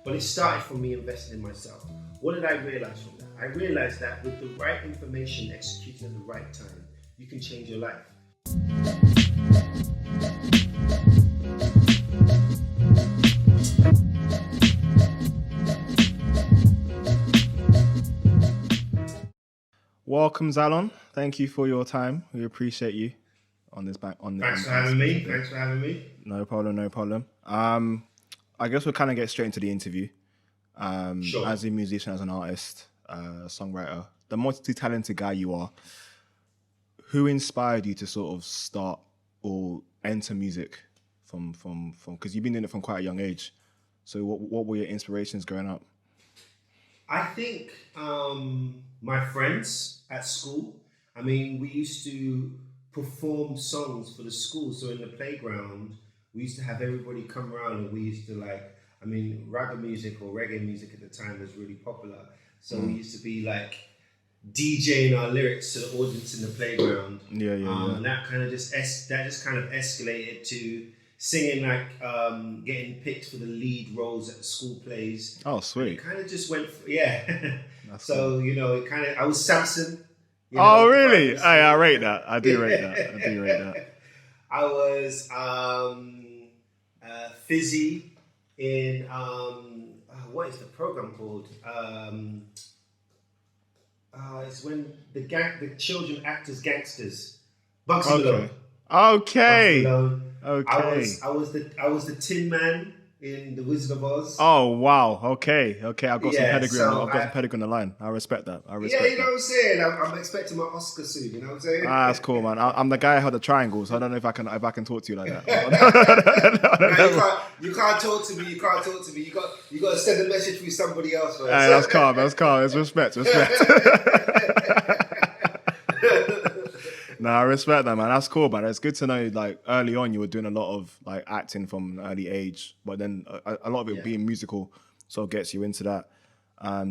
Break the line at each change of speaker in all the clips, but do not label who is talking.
But it started from me investing in myself. What did I realize from that? I realized that with the right information executed at the right time, you can change your life.
Welcome, Zalon. Thank you for your time. We appreciate you on this back.
Thanks for having me.
No problem. I guess we'll kind of get straight into the interview.
Sure.
As a musician, as an artist, songwriter, the multi-talented guy you are, who inspired you to sort of start or enter music from because you've been doing it from quite a young age. So what were your inspirations growing up?
I think my friends at school. I mean, we used to perform songs for the school. So in the playground, we used to have everybody come around and we used to ragga music or reggae music at the time was really popular. So we used to be like DJing our lyrics to the audience in the playground.
Yeah.
And that just kind of escalated to singing getting picked for the lead roles at the school plays.
Oh, sweet.
And it kind of just went, yeah.
So,
cool. I was Samson.
Oh, really? I rate that. I do rate that.
I was Fizzy in, what is the program called? It's when the children act as gangsters. Bugsy Malone.
Okay.
I was the Tin Man in The Wizard of Oz.
Oh wow. Okay. I've got some pedigree. I've got some pedigree on the line. I respect that.
You know what I'm saying. I'm expecting my Oscar soon. You know what I'm saying.
That's cool, man. I'm the guy who had the triangle, so I don't know if I can talk to you like that.
You can't talk to me. You got to send a message through somebody else first.
Hey, that's calm. It's respect. No, I respect that, man. That's cool, man. It's good to know, like, early on you were doing a lot of, like, acting from an early age, but then a lot of it being musical sort of gets you into that.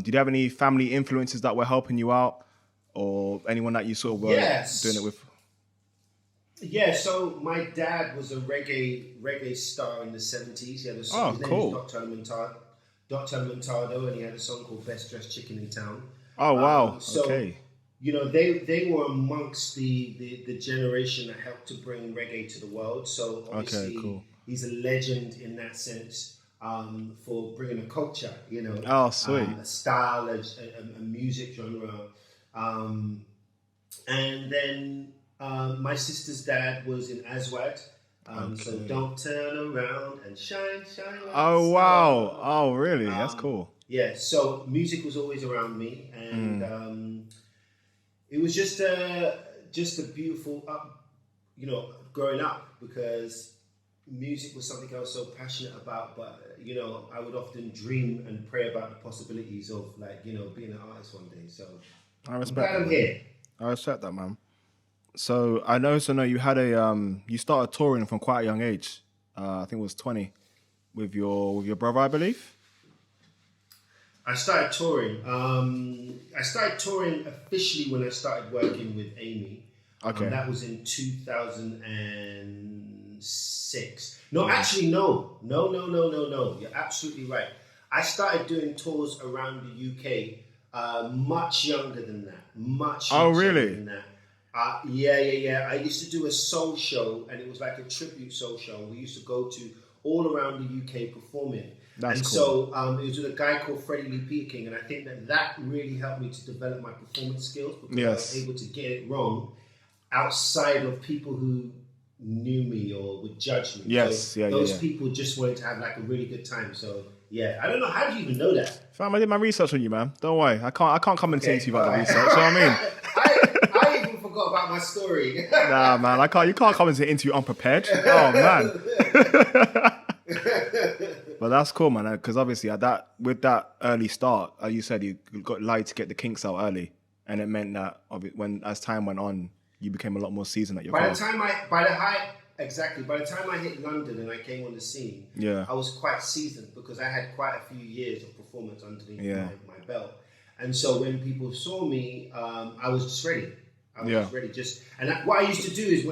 Did you have any family influences that were helping you out, or anyone that you sort of were doing it with?
Yeah, so my dad was a reggae star in the 70s. He had a song, his name was Dr. Montado, and he had a song called Best Dressed Chicken in Town.
Oh, wow. Okay.
You know, they were amongst the generation that helped to bring reggae to the world. So obviously, he's a legend in that sense for bringing a culture, you know, a style, a music genre. And then my sister's dad was in Aswad. So don't turn around and shine like
oh, wow. Oh, really? That's cool.
Yeah, so music was always around me, and it was just a beautiful, growing up, because music was something I was so passionate about. But I would often dream and pray about the possibilities of being an artist one day. So
I respect that.
I'm here.
I respect that, man. So I know you had you started touring from quite a young age. I think it was 20 with your brother, I believe.
I started touring. I started touring officially when I started working with Amy.
Okay.
That was in 2006. No, actually, no. You're absolutely right. I started doing tours around the UK much younger than that.
Oh, really?
Than that. Yeah. I used to do a soul show, and it was like a tribute soul show. We used to go to all around the UK performing.
That's cool.
So it was with a guy called Freddie Lee Peking, and I think that really helped me to develop my performance skills, because I was able to get it wrong outside of people who knew me or would judge me.
Yes,
so those people just wanted to have like a really good time. So yeah, I don't know, how did you even know that?
Fam, I did my research on you, man. Don't worry, I can't come and say to you about the research. You know what I mean?
I even forgot about my story.
Nah, man, you can't come into interview unprepared. Oh man. But that's cool, man, because obviously with that early start, as you said, you got light to get the kinks out early, and it meant that as time went on, you became a lot more seasoned at your craft.
By the time I hit London and I came on the scene, I was quite seasoned, because I had quite a few years of performance underneath my belt. And so when people saw me, I was just ready. I was just ready. What I used to do is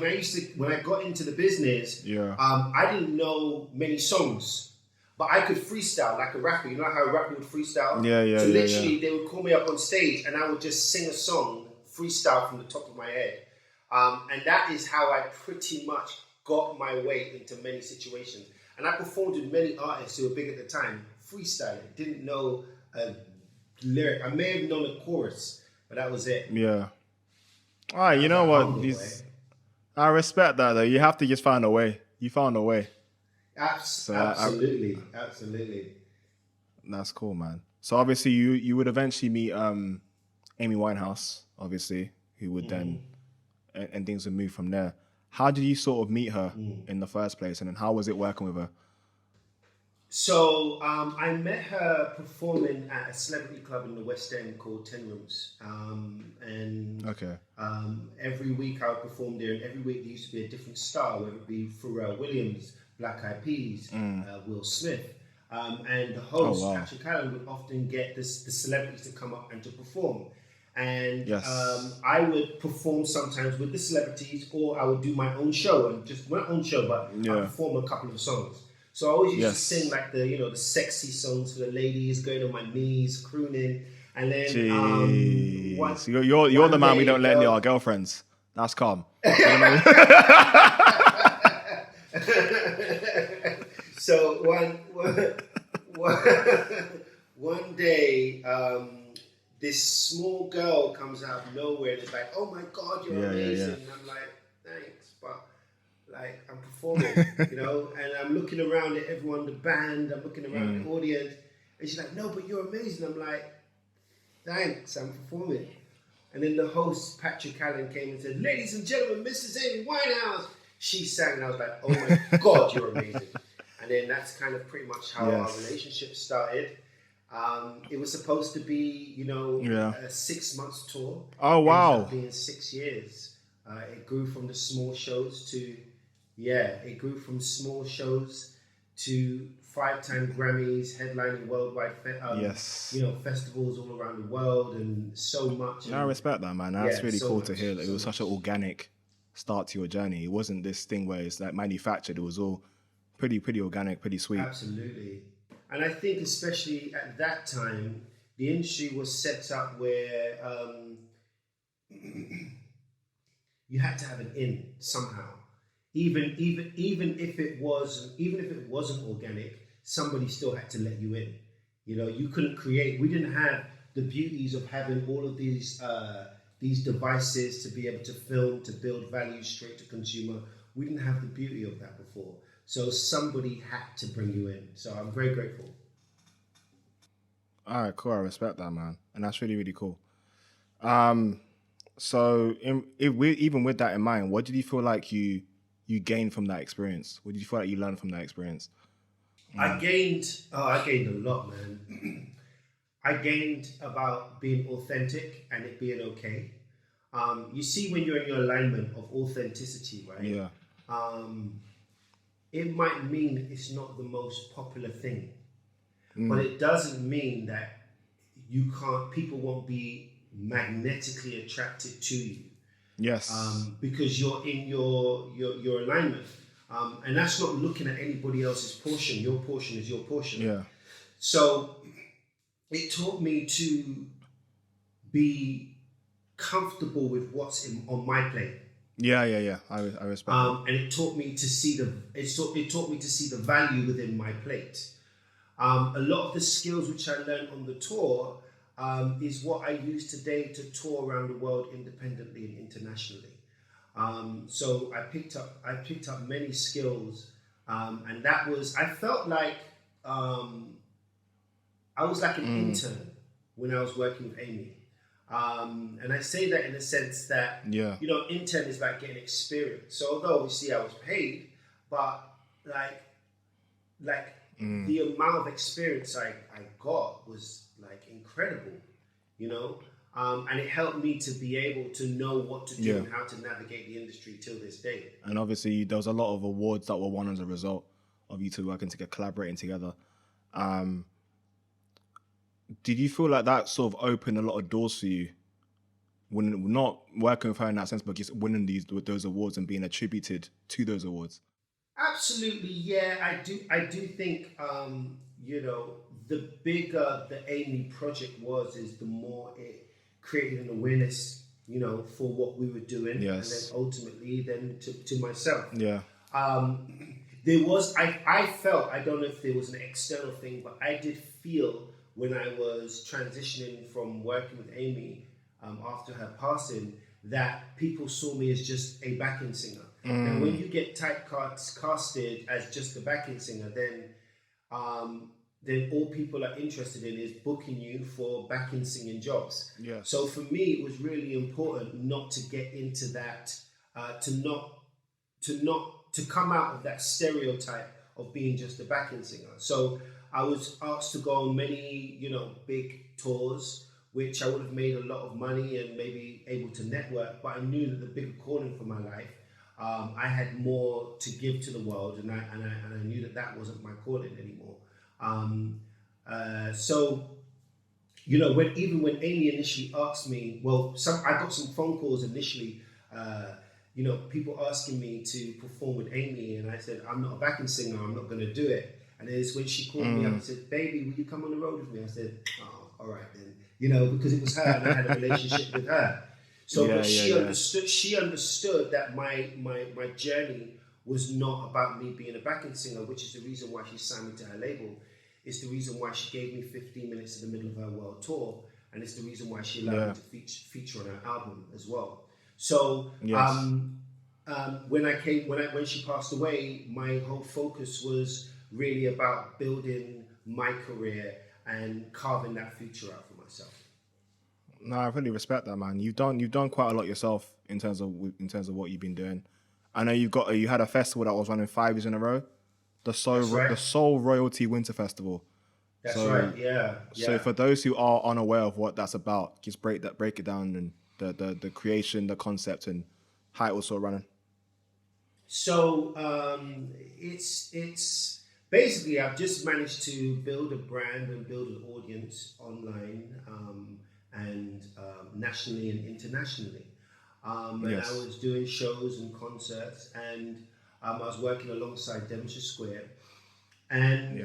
when I got into the business, I didn't know many songs. but I could freestyle like a rapper. You know how a rapper would freestyle?
Yeah.
So literally, they would call me up on stage and I would just sing a song, freestyle from the top of my head. And that is how I pretty much got my way into many situations. And I performed with many artists who were big at the time, freestyling. Didn't know a lyric. I may have known a chorus, but that was it.
Yeah. All right, you know what? I respect that, though. You have to just find a way. You found a way.
Absolutely.
That's cool, man. So obviously you would eventually meet Amy Winehouse, obviously, who would then, and things would move from there. How did you sort of meet her in the first place, and then how was it working with her?
So I met her performing at a celebrity club in the West End called 10 Rooms. Every week I would perform there, and every week there used to be a different star, whether it be Pharrell Williams, Black Eyed Peas, Will Smith. And the host, Patrick Allen, would often get the celebrities to come up and to perform. And I would perform sometimes with the celebrities, or I would do my own show, and just my own show, but I perform a couple of songs. So I always used to sing like the sexy songs for the ladies, going on my knees, crooning, and then
so you're the man we don't let near our girlfriends. That's calm.
So one day, this small girl comes out of nowhere and is like, "Oh my God, you're amazing!" And I'm like, "Thanks, but like I'm performing, and I'm looking around at everyone, the band, I'm looking around at the audience, and she's like, "No, but you're amazing." I'm like, "Thanks, I'm performing." And then the host, Patrick Allen, came and said, "Ladies and gentlemen, Mrs. Amy Winehouse." She sang, and I was like, "Oh my God, you're amazing." And then that's kind of pretty much how our relationship started. It was supposed to be, a 6 months tour.
Oh, wow.
It ended up being 6 years. It grew from the small shows to 5-time Grammys, headlining worldwide, festivals all around the world, and so much.
I respect that, man. That's really cool to hear. It was such an organic start to your journey. It wasn't this thing where it's like manufactured. It was all pretty organic, pretty sweet.
Absolutely. And I think especially at that time, the industry was set up where you had to have an in somehow. Even if it wasn't organic, somebody still had to let you in. You couldn't create. We didn't have the beauties of having all of these devices to be able to film, to build value straight to consumer. We didn't have the beauty of that before. So somebody had to bring you in. So I'm very grateful.
All right, cool. I respect that, man. And that's really, really cool. So even with that in mind, what did you feel like you gained from that experience? What did you feel like you learned from that experience?
I gained a lot, man. I gained about being authentic and it being okay. You see, when you're in your alignment of authenticity, right?
Yeah.
It might mean it's not the most popular thing, but it doesn't mean that people won't be magnetically attracted to you.
Yes.
Because you're in your alignment. And that's not looking at anybody else's portion. Your portion is your portion.
Yeah.
So it taught me to be comfortable with what's on my plate.
Yeah. I respect that.
And it taught me to see the value within my plate. A lot of the skills which I learned on the tour is what I use today to tour around the world independently and internationally. So I picked up many skills, and that was, I felt like I was like an intern when I was working with Amy. And I say that in the sense that, intern is like getting experience. So although obviously I was paid, but the amount of experience I got was like incredible, and it helped me to be able to know what to do and how to navigate the industry till this day.
And obviously there was a lot of awards that were won as a result of you two working together, collaborating together. Did you feel like that sort of opened a lot of doors for you? When not working with her in that sense, but just winning those awards and being attributed to those awards?
Absolutely, yeah. I do think you know, the bigger the Amy project was, is the more it created an awareness, you know, for what we were doing, and then
Yes.
ultimately then to myself.
Yeah.
There was, I felt, I don't know if there was an external thing, but I did feel when I was transitioning from working with Amy after her passing, that people saw me as just a backing singer. Now, when you get typecasted as just a backing singer, um, then all people are interested in is booking you for backing singing jobs.
Yes.
So for me, it was really important not to get into that, to come out of that stereotype of being just a backing singer. So I was asked to go on many, you know, big tours, which I would have made a lot of money and maybe able to network. But I knew that the bigger calling for my life, I had more to give to the world, and I knew that that wasn't my calling anymore. Um, so you know, when Amy initially asked me, well, I got some phone calls initially, uh, you know, people asking me to perform with Amy, and I said, I'm not a backing singer, I'm not going to do it. And it's when she called me up and said, baby, will you come on the road with me? I said, oh, all right then, you know, because it was her and I had a relationship with her. So, but she understood that my journey was not about me being a backing singer, which is the reason why she signed me to her label. It's the reason why she gave me 15 minutes in the middle of her world tour, and it's the reason why she allowed me to feature on her album as well. So when she passed away, my whole focus was really about building my career and carving that future out for myself.
No, I really respect that, man. You've done quite a lot yourself in terms of what you've been doing. I know you had a festival that was running 5 years in a row,
That's right.
the Soul Royalty Winter Festival.
That's right. Yeah.
So for those who are unaware of what that's about, just break it down, and the creation, the concept, and how it was sort of running.
So it's basically, I've just managed to build a brand and build an audience online, and nationally and internationally. And I was doing shows and concerts, and I was working alongside Devonshire Square. And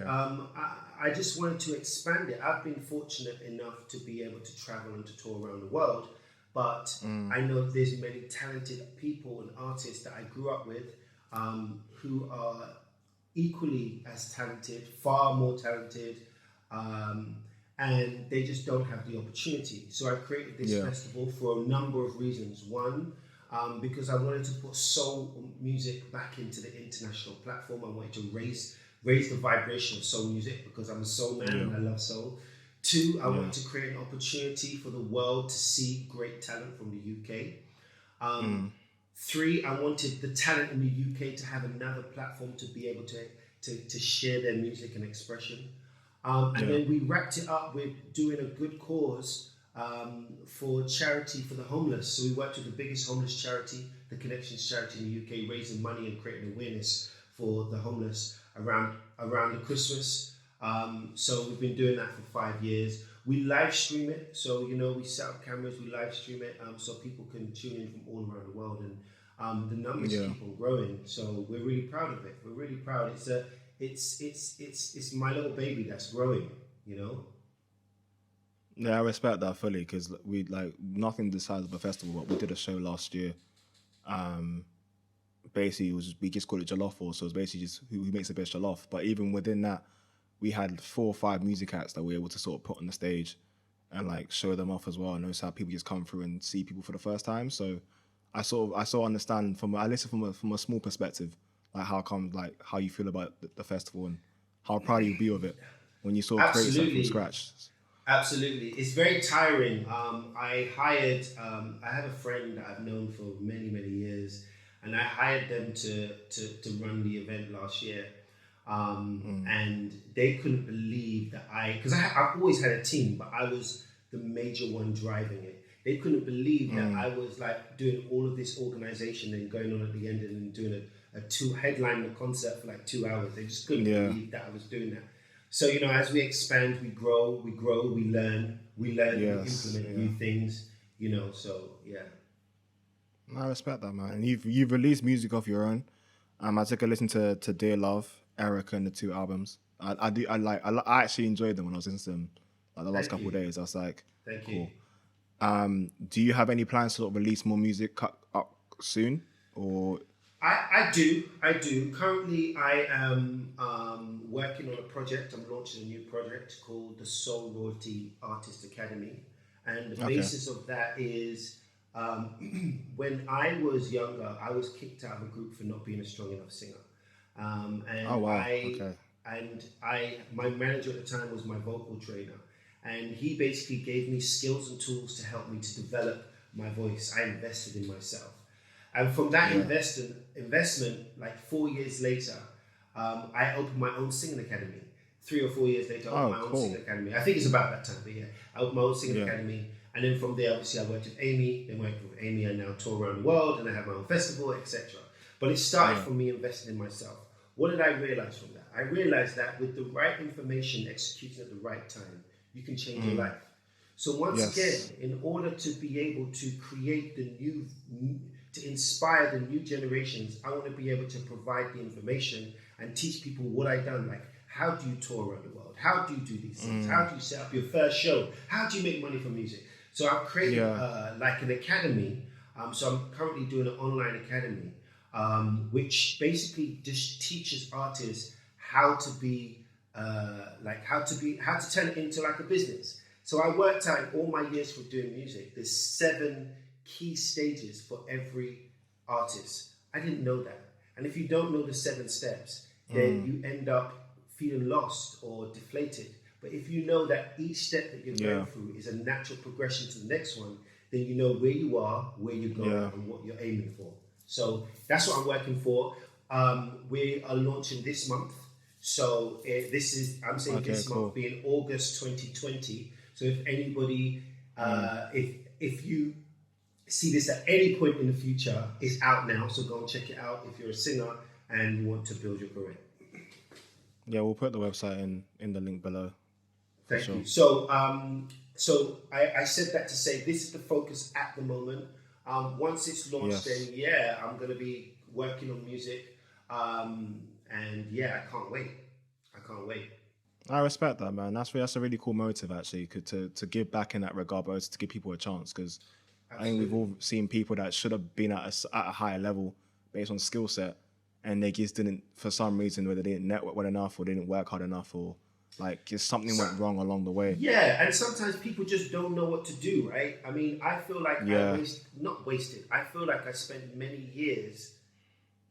I just wanted to expand it. I've been fortunate enough to be able to travel and to tour around the world, but I know there's many talented people and artists that I grew up with, who are equally as talented, far more talented, and they just don't have the opportunity. So I created this festival for a number of reasons. One, because I wanted to put soul music back into the international platform. I wanted to raise the vibration of soul music because I'm a soul man and I love soul. Two, I wanted to create an opportunity for the world to see great talent from the UK. Three, I wanted the talent in the UK to have another platform to be able to share their music and expression. And then we wrapped it up with doing a good cause for charity for the homeless. So we worked with the biggest homeless charity, the Connections charity in the UK, raising money and creating awareness for the homeless around the Christmas. So we've been doing that for 5 years. We live stream it, so you know, we set up cameras, we live stream it, so people can tune in from all around the world, and the numbers keep on growing. So we're really proud of it. We're really proud. It's my little baby that's growing, you know.
Yeah, I respect that fully, because we like nothing the size of a festival, but we did a show last year. Basically, we just called it Jollof Wars, so it's basically just who makes the best jollof. But even within that, we had 4 or 5 music acts that we were able to sort of put on the stage and like show them off as well. And notice how people just come through and see people for the first time. So I sort of understand I listen from a small perspective, like how you feel about the festival and how proud you be of it when you sort of create something from scratch.
Absolutely, it's very tiring. I have a friend that I've known for many years, and I hired them to run the event last year. And they couldn't believe that because I've always had a team, but I was the major one driving it. They couldn't believe that I was like doing all of this organization and going on at the end and doing a headline concert for like 2 hours. They just couldn't believe that I was doing that. So, you know, as we expand, we grow, we learn, we implement new things, you know, so yeah.
I respect that, man. And you've released music of your own. I took a listen to Dear Love, Erica, and the two albums. I actually enjoyed them when I was listening to them like the last
Thank
couple of
you.
days. I was like,
Thank you.
cool. Do you have any plans to sort of release more music up soon, or?
I do. I do. Currently, I am working on a project. I'm launching a new project called the Soul Royalty Artist Academy. And the basis of that is when I was younger, I was kicked out of a group for not being a strong enough singer.
Oh wow. Okay.
My manager at the time was my vocal trainer. And he basically gave me skills and tools to help me to develop my voice. I invested in myself. And from that investment, like 4 years later, I opened my own singing academy. 3 or 4 years later, I opened my own singing academy. I think it's about that time, but yeah, I opened my own singing academy. And then from there, obviously, I worked with Amy. Then worked with Amy, I now tour around the world, and I have my own festival, etc. But it started from me investing in myself. What did I realize from that? I realized that with the right information executed at the right time, you can change your life. So once again, in order to be able to create to inspire the new generations, I want to be able to provide the information and teach people what I've done. Like, how do you tour around the world? How do you do these things? How do you set up your first show? How do you make money from music? So I've created like an academy. So I'm currently doing an online academy, which basically just teaches artists how to how to turn it into like a business. So I worked out in all my years for doing music, there's 7 key stages for every artist. I didn't know that. And if you don't know the 7 steps, then you end up feeling lost or deflated. But if you know that each step that you're going through is a natural progression to the next one, then you know where you are, where you're going, and what you're aiming for. So that's what I'm working for. We are launching this month. So this month being August 2020. So if anybody, if you see this at any point in the future, it's out now. So go and check it out if you're a singer and you want to build your career.
Yeah, we'll put the website in the link below.
Thank you. So, I said that to say this is the focus at the moment. Once it's launched, then I'm going to be working on music. And I can't wait.
I respect that, man. That's a really cool motive, actually, to give back in that regard, but also to give people a chance. Because I think we've all seen people that should have been at a higher level based on skill set, and they just didn't, for some reason, whether they didn't network well enough or they didn't work hard enough, or like just something went wrong along the way.
Yeah, and sometimes people just don't know what to do, right? I mean, I feel like I feel like I spent many years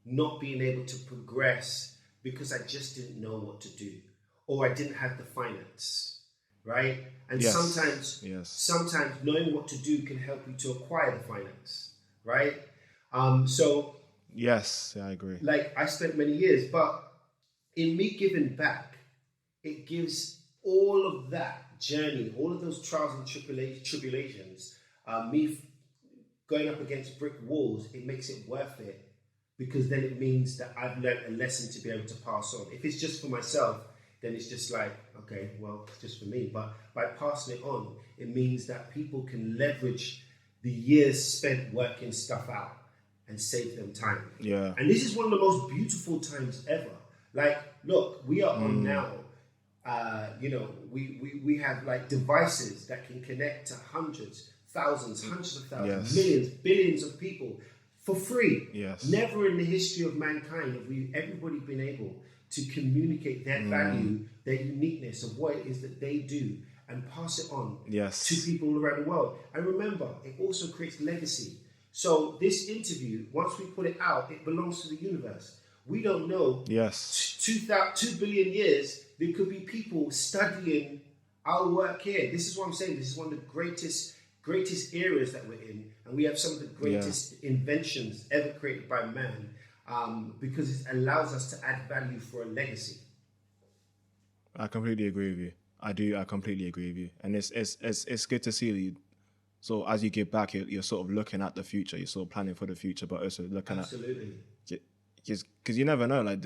not being able to progress because I just didn't know what to do, or I didn't have the finance, right? And sometimes knowing what to do can help you to acquire the finance, right?
Yes, I agree.
Like, I spent many years, but in me giving back, it gives all of that journey, all of those trials and tribulations, me going up against brick walls, it makes it worth it, because then it means that I've learned a lesson to be able to pass on. If it's just for myself, then it's just like, okay, well, it's just for me. But by passing it on, it means that people can leverage the years spent working stuff out and save them time.
Yeah.
And this is one of the most beautiful times ever. Like, look, we are on now. We have like devices that can connect to hundreds of thousands, millions, billions of people for free.
Yes.
Never in the history of mankind have everybody been able to communicate their value, their uniqueness of what it is that they do, and pass it on to people all around the world. And remember, it also creates legacy. So this interview, once we put it out, it belongs to the universe. We don't know.
Yes.
2 billion years, there could be people studying our work here. This is what I'm saying. This is one of the greatest eras that we're in. And we have some of the greatest inventions ever created by man, because it allows us to add value for a legacy.
I completely agree with you. I completely agree with you. And it's good to see you. So as you give back, you're sort of looking at the future. You're sort of planning for the future, but also looking
Absolutely.
Just because you never know. Like,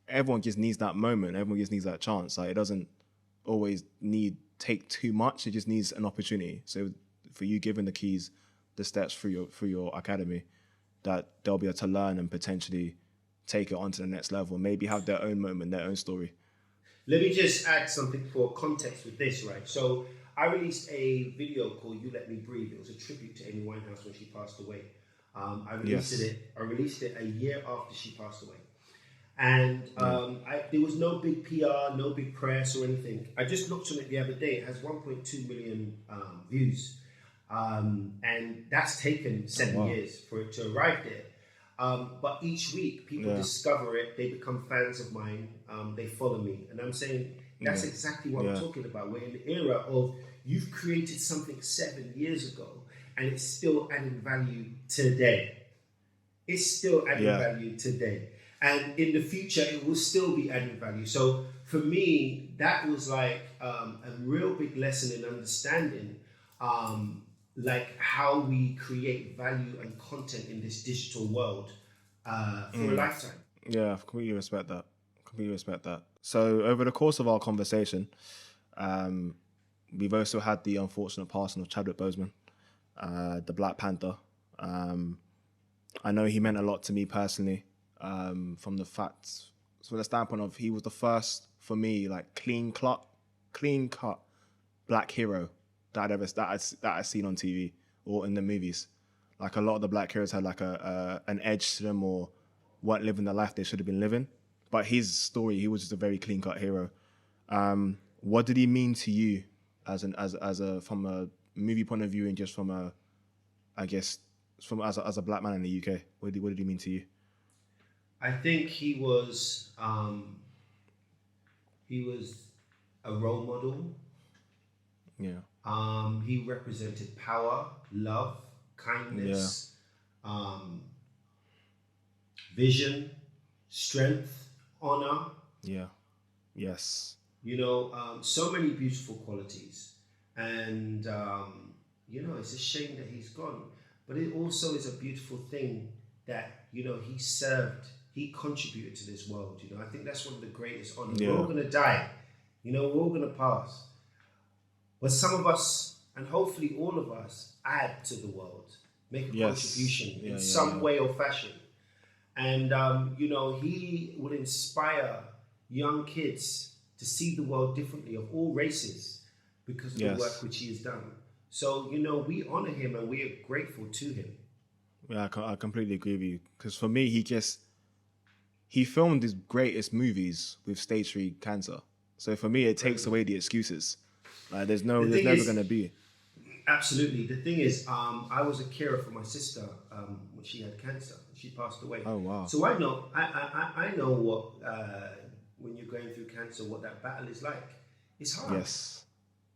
everyone just needs that moment. Everyone just needs that chance. Like, it doesn't always take too much. It just needs an opportunity. So for you giving the keys, the steps through your academy, that they'll be able to learn and potentially take it on to the next level, maybe have their own moment, their own story.
Let me just add something for context with this, right? So I released a video called "You Let Me Breathe." It was a tribute to Amy Winehouse when she passed away. I released it a year after she passed away, and there was no big PR, no big press or anything. I just looked on it the other day. It has 1.2 million views, and that's taken 7 years for it to arrive there. But each week, people discover it. They become fans of mine. They follow me, and I'm saying that's exactly what I'm talking about. We're in the era of you've created something 7 years ago, and it's still adding value today. It's still adding value today, and in the future, it will still be adding value. So for me, that was like a real big lesson in understanding. Like how we create value and content in this digital world for a lifetime.
Yeah, I completely respect that. So over the course of our conversation, we've also had the unfortunate passing of Chadwick Boseman, the Black Panther. I know he meant a lot to me personally, from the standpoint of he was the first for me, like clean cut black hero that I've seen on TV or in the movies. Like a lot of the black heroes had like an edge to them or weren't living the life they should have been living. But his story, he was just a very clean cut hero. What did he mean to you as from a movie point of view and just from a, I guess, as a black man in the UK? What did he mean to you?
I think he was a role model.
Yeah.
He represented power, love, kindness, vision, strength, honor.
Yeah. Yes.
So many beautiful qualities. And, it's a shame that he's gone. But it also is a beautiful thing that, he contributed to this world. I think that's one of the greatest honors. Yeah. We're all going to die. We're all going to pass. But some of us, and hopefully all of us, add to the world, make a contribution in some way or fashion. And, he will inspire young kids to see the world differently of all races because of the work which he has done. So, we honor him and we are grateful to him.
Yeah, I completely agree with you. Because for me, he filmed his greatest movies with stage 3 cancer. So for me, it takes away the excuses. There's never going to be.
Absolutely. The thing is, I was a carer for my sister when she had cancer. She passed away.
Oh, wow.
So I know what, when you're going through cancer, what that battle is like. It's hard.
Yes.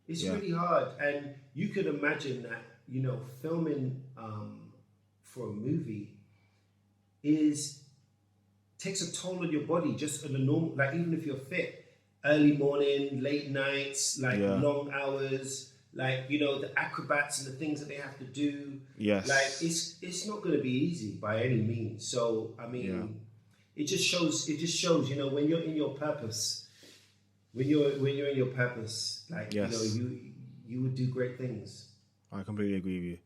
It's really hard. And you could imagine that, filming for a movie takes a toll on your body, just on a normal, like even if you're fit. Early morning, late nights, long hours, the acrobats and the things that they have to do.
Yes.
It's not going to be easy by any means. So, I mean, it just shows, when you're in your purpose, you would do great things.
I completely agree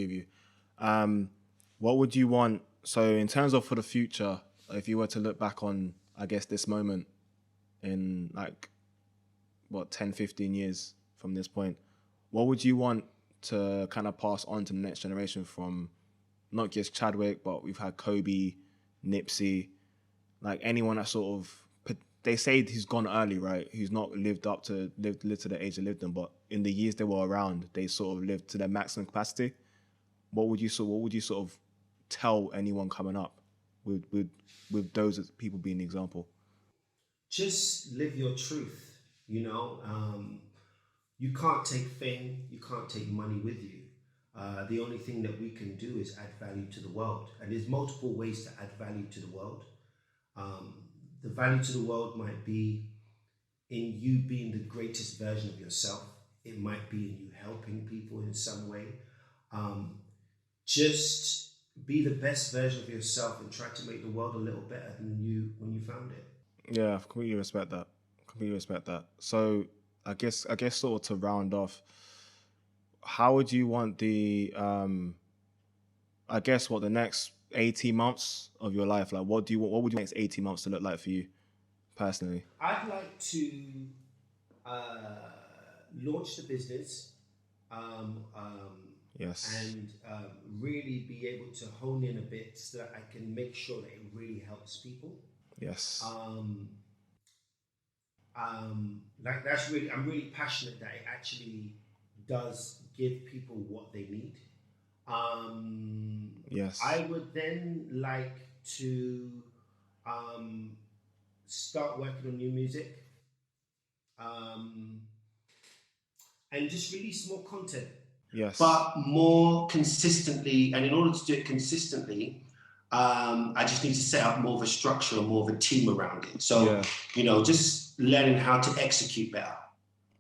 with you. What would you want? So in terms of for the future, if you were to look back on, I guess, this moment, in 10, 15 years from this point, what would you want to kind of pass on to the next generation from not just Chadwick, but we've had Kobe, Nipsey, anyone that sort of, they say he's gone early, right? Who's not lived to the age they lived in, but in the years they were around, they sort of lived to their maximum capacity. What would you sort of tell anyone coming up with those people being the example?
Just live your truth, you can't take fame, you can't take money with you. The only thing that we can do is add value to the world. And there's multiple ways to add value to the world. The value to the world might be in you being the greatest version of yourself. It might be in you helping people in some way. Just be the best version of yourself and try to make the world a little better than you when you found it.
Yeah, I completely respect that. So I guess sort of to round off, how would you want the the next 18 months of your life? Like, what would you next 18 months to look like for you personally?
I'd like to launch the business,
Yes.
and really be able to hone in a bit so that I can make sure that it really helps people.
Yes.
Like that's really, I'm really passionate that it actually does give people what they need.
Yes.
I would then like to start working on new music, and just release more content.
Yes.
But more consistently, and in order to do it consistently, I just need to set up more of a structure and more of a team around it. So, just learning how to execute better.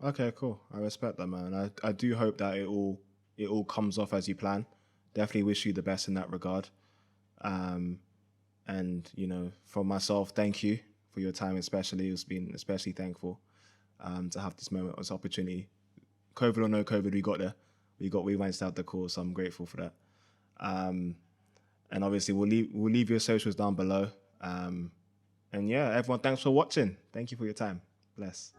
Okay, cool. I respect that, man. I do hope that it all comes off as you plan. Definitely wish you the best in that regard. And from myself, thank you for your time, especially. It's been especially thankful to have this moment, this opportunity. COVID or no COVID, we got there. We managed to have the call, so I'm grateful for that. And obviously, we'll leave your socials down below. And yeah, everyone, thanks for watching. Thank you for your time. Bless.